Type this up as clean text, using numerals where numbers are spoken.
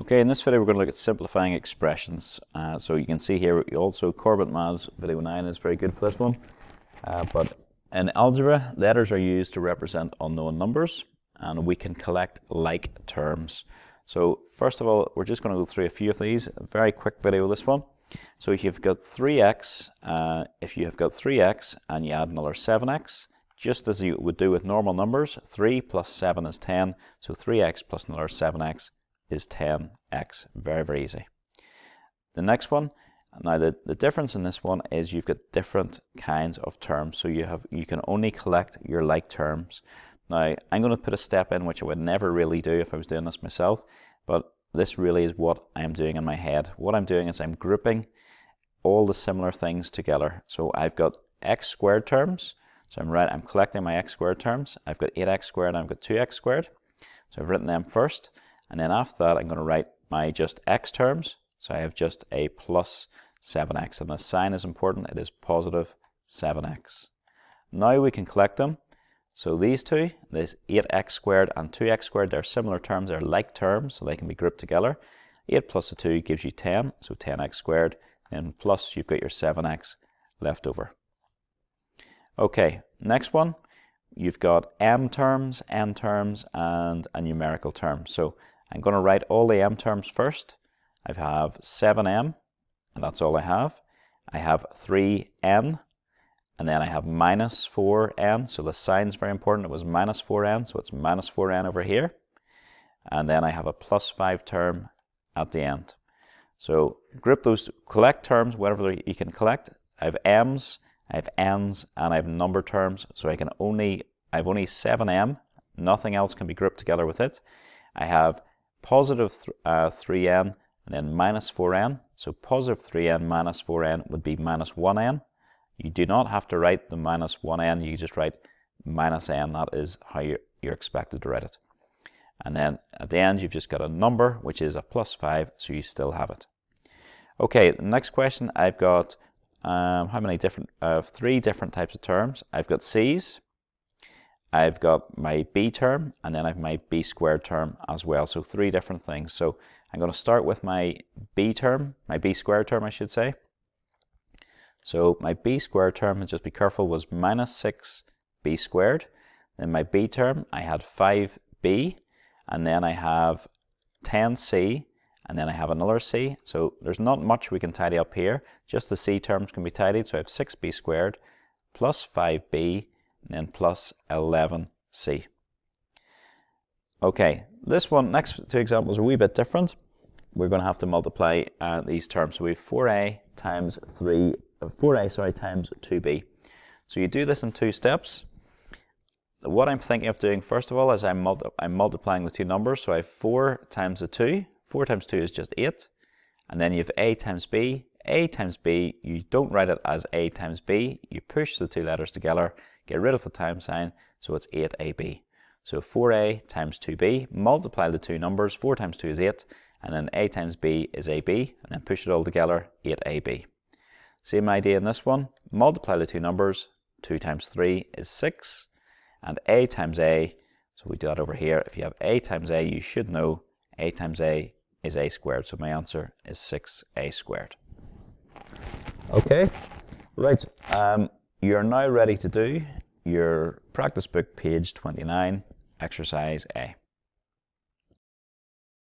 Okay, in this video we're going to look at simplifying expressions. So you can see here also Corbett Maz video 9 is very good for this one. But in algebra, letters are used to represent unknown numbers, and we can collect like terms. So first of all, we're just going to go through a few of these. A very quick video, this one. So if you've got 3x, if you have got 3x and you add another 7x, just as you would do with normal numbers, 3 plus 7 is 10, so 3x plus another 7x is 10x. Very, very easy. The next one, now the difference in this one is you've got different kinds of terms, so you can only collect your like terms. Now I'm going to put a step in which I would never really do if I was doing this myself, but this really is what I'm doing in my head. What I'm doing is I'm grouping all the similar things together. So I've got x squared terms, so I'm collecting my x squared terms. I've got 8x squared and I've got 2x squared, so I've written them first. And then after that, I'm going to write my just x terms. So I have just a plus 7x. And the sign is important. It is positive 7x. Now we can collect them. So these two, this 8x squared and 2x squared, they're similar terms. They're like terms, so they can be grouped together. 8 plus a 2 gives you 10, so 10x squared. And plus, you've got your 7x left over. Okay, next one. You've got m terms, n terms, and a numerical term. So I'm going to write all the m terms first. I have 7m, and that's all I have. I have 3n, and then I have minus 4n. So the sign's very important. It was minus 4n, so it's minus 4n over here. And then I have a plus 5 term at the end. So group those, collect terms, whatever you can collect. I have m's, I have n's, and I have number terms. So I have only 7m. Nothing else can be grouped together with it. I have positive 3n and then minus 4n. So positive 3n minus 4n would be minus 1n. You do not have to write the minus 1n. You just write minus n. That is how you're expected to write it. And then at the end, you've just got a number, which is a plus 5, so you still have it. Okay, the next question, I've got how many different, 3 different types of terms. I've got c's, I've got my b term, and then I have my b squared term as well. So 3 different things. So I'm going to start with my b term, my b squared term, I should say. So my b squared term, and just be careful, was minus 6b squared. Then my b term, I had 5b, and then I have 10c, and then I have another c. So there's not much we can tidy up here. Just the c terms can be tidied. So I have 6b squared plus 5b, and then plus 11c. Okay, this one, next 2 examples are a wee bit different. We're going to have to multiply these terms. So we have 4a times 2b. So you do this in 2 steps. What I'm thinking of doing first of all is I'm multiplying the 2 numbers. So I have 4 times the 2. 4 times 2 is just 8. And then you have a times b. A times b, you don't write it as a times b. You push the 2 letters together, get rid of the times sign, so it's 8ab. So 4a times 2b, multiply the 2 numbers. 4 times 2 is 8, and then a times b is ab, and then push it all together, 8ab. Same idea in this one. Multiply the 2 numbers. 2 times 3 is 6, and a times a, so we do that over here. If you have a times a, you should know a times a is a squared, so my answer is 6a squared. Okay, right, you're now ready to do your practice book, page 29, exercise A.